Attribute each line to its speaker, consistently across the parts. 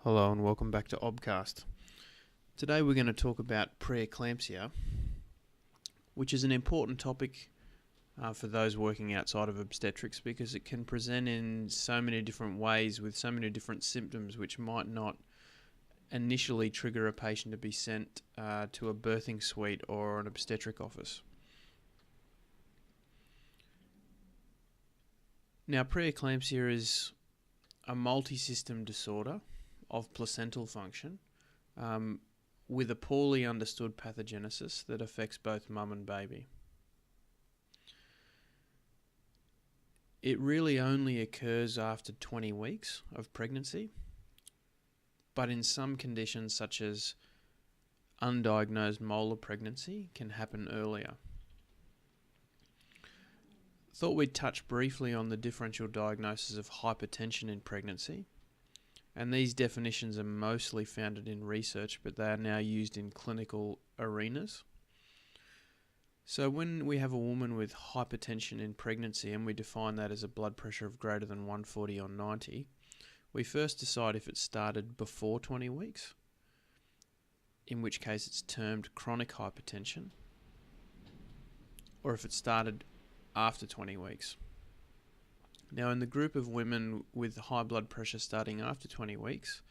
Speaker 1: Hello and welcome back to Obcast. Today we're going to talk about preeclampsia, which is an important topic for those working outside of obstetrics because it can present in so many different ways with so many different symptoms which might not initially trigger a patient to be sent to a birthing suite or an obstetric office. Now, preeclampsia is a multi-system disorder of placental function with a poorly understood pathogenesis that affects both mum and baby. It really only occurs after 20 weeks of pregnancy, but in some conditions such as undiagnosed molar pregnancy can happen earlier. Thought we'd touch briefly on the differential diagnosis of hypertension in pregnancy. And these definitions are mostly founded in research, but they are now used in clinical arenas. So when we have a woman with hypertension in pregnancy and we define that as a blood pressure of greater than 140/90, we first decide if it started before 20 weeks, in which case it's termed chronic hypertension, or if it started after 20 weeks. Now, in the group of women with high blood pressure starting after 20 weeks,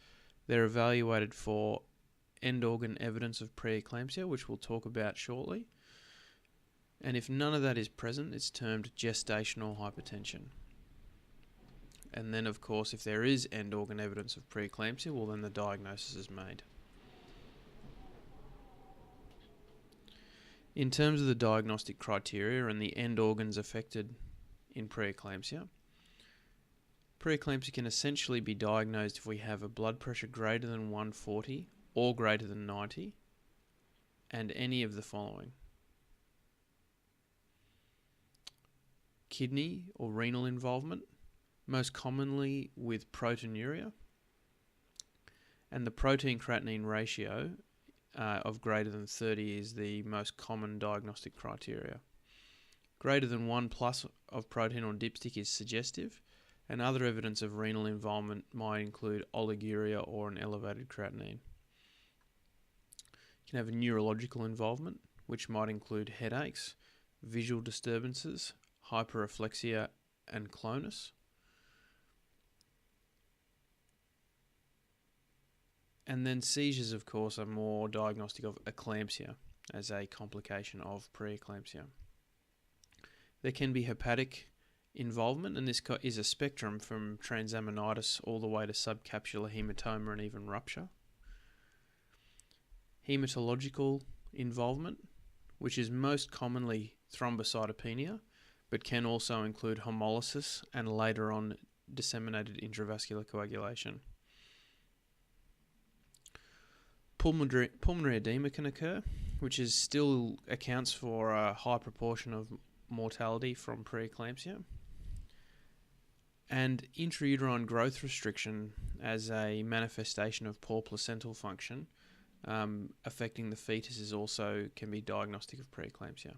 Speaker 1: they're evaluated for end organ evidence of preeclampsia, which we'll talk about shortly. And if none of that is present, it's termed gestational hypertension. And then, of course, if there is end organ evidence of preeclampsia, well, then the diagnosis is made. In terms of the diagnostic criteria and the end organs affected in preeclampsia, preeclampsia can essentially be diagnosed if we have a blood pressure greater than 140 or greater than 90 and any of the following: kidney or renal involvement, most commonly with proteinuria, and the protein-creatinine ratio of greater than 30 is the most common diagnostic criteria. Greater than 1 plus of protein on dipstick is suggestive, and other evidence of renal involvement might include oliguria or an elevated creatinine. You can have a neurological involvement, which might include headaches, visual disturbances, hyperreflexia, and clonus. And then seizures, of course, are more diagnostic of eclampsia as a complication of preeclampsia. There can be hepatic involvement, and this is a spectrum from transaminitis all the way to subcapsular hematoma and even rupture. Hematological involvement, which is most commonly thrombocytopenia, but can also include hemolysis and later on disseminated intravascular coagulation. Pulmonary edema can occur, which still accounts for a high proportion of mortality from preeclampsia. And intrauterine growth restriction as a manifestation of poor placental function affecting the fetus can be diagnostic of preeclampsia.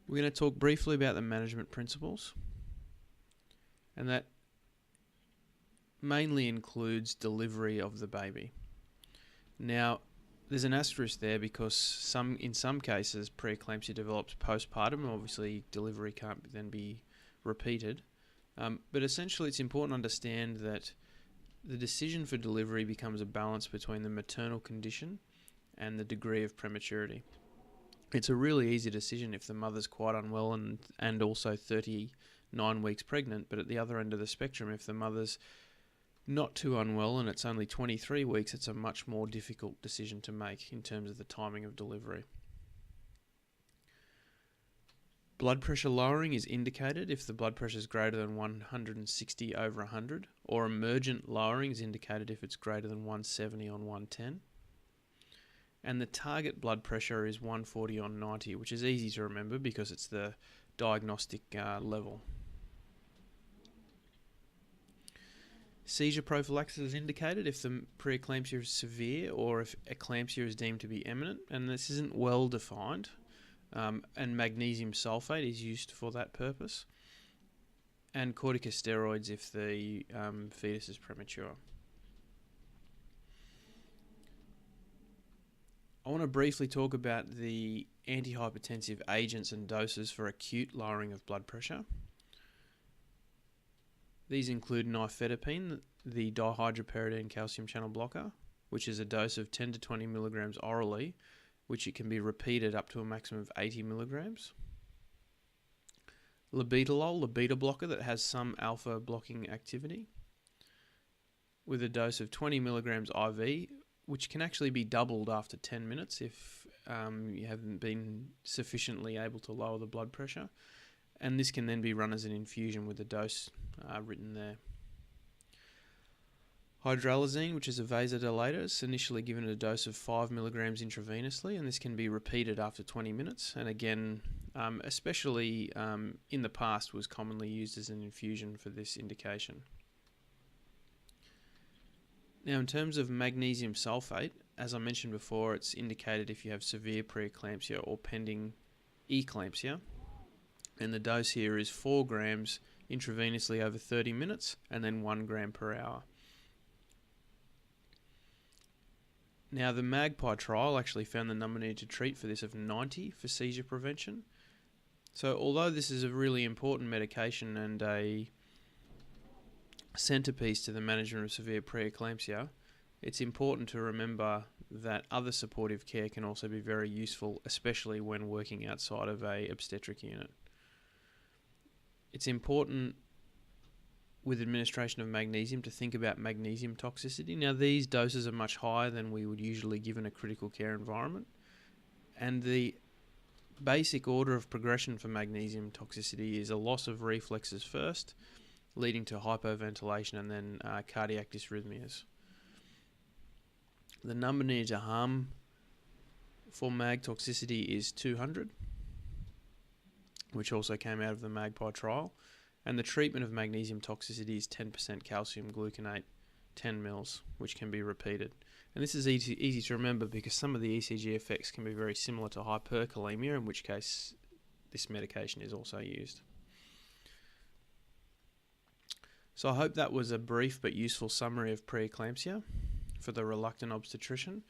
Speaker 1: We're going to talk briefly about the management principles, and that mainly includes delivery of the baby. Now, there's an asterisk there because in some cases preeclampsia develops postpartum, and obviously delivery can't then be repeated. But essentially it's important to understand that the decision for delivery becomes a balance between the maternal condition and the degree of prematurity. It's a really easy decision if the mother's quite unwell and also 39 weeks pregnant, but at the other end of the spectrum, if the mother's not too unwell and it's only 23 weeks, it's a much more difficult decision to make in terms of the timing of delivery. Blood pressure lowering is indicated if the blood pressure is greater than 160/100, or emergent lowering is indicated if it's greater than 170/110. And the target blood pressure is 140/90, which is easy to remember because it's the diagnostic level. Seizure prophylaxis is indicated if the preeclampsia is severe or if eclampsia is deemed to be imminent, and this isn't well defined, and magnesium sulfate is used for that purpose. and corticosteroids if the fetus is premature. I want to briefly talk about the antihypertensive agents and doses for acute lowering of blood pressure. These include nifedipine, the dihydropyridine calcium channel blocker, which is a dose of 10 to 20 milligrams orally, which it can be repeated up to a maximum of 80 milligrams. Labetalol, the beta blocker that has some alpha blocking activity, with a dose of 20 milligrams IV, which can actually be doubled after 10 minutes if you haven't been sufficiently able to lower the blood pressure. And this can then be run as an infusion with the dose written there. Hydralazine, which is a vasodilator, is initially given at a dose of 5 milligrams intravenously, and this can be repeated after 20 minutes. And again, especially in the past, was commonly used as an infusion for this indication. Now, in terms of magnesium sulfate, as I mentioned before, it's indicated if you have severe preeclampsia or pending eclampsia. And the dose here is 4 grams intravenously over 30 minutes and then 1 gram per hour. Now, the MAGPIE trial actually found the number needed to treat for this of 90 for seizure prevention. So although this is a really important medication and a centerpiece to the management of severe preeclampsia, it's important to remember that other supportive care can also be very useful, especially when working outside of a obstetric unit. It's important with administration of magnesium to think about magnesium toxicity. Now, these doses are much higher than we would usually give in a critical care environment, and the basic order of progression for magnesium toxicity is a loss of reflexes first, leading to hypoventilation and then cardiac dysrhythmias. The number needed to harm for mag toxicity is 200, which also came out of the MAGPIE trial. And the treatment of magnesium toxicity is 10% calcium gluconate, 10 mils, which can be repeated. And this is easy to remember because some of the ECG effects can be very similar to hyperkalemia, in which case this medication is also used. So I hope that was a brief but useful summary of preeclampsia for the reluctant obstetrician.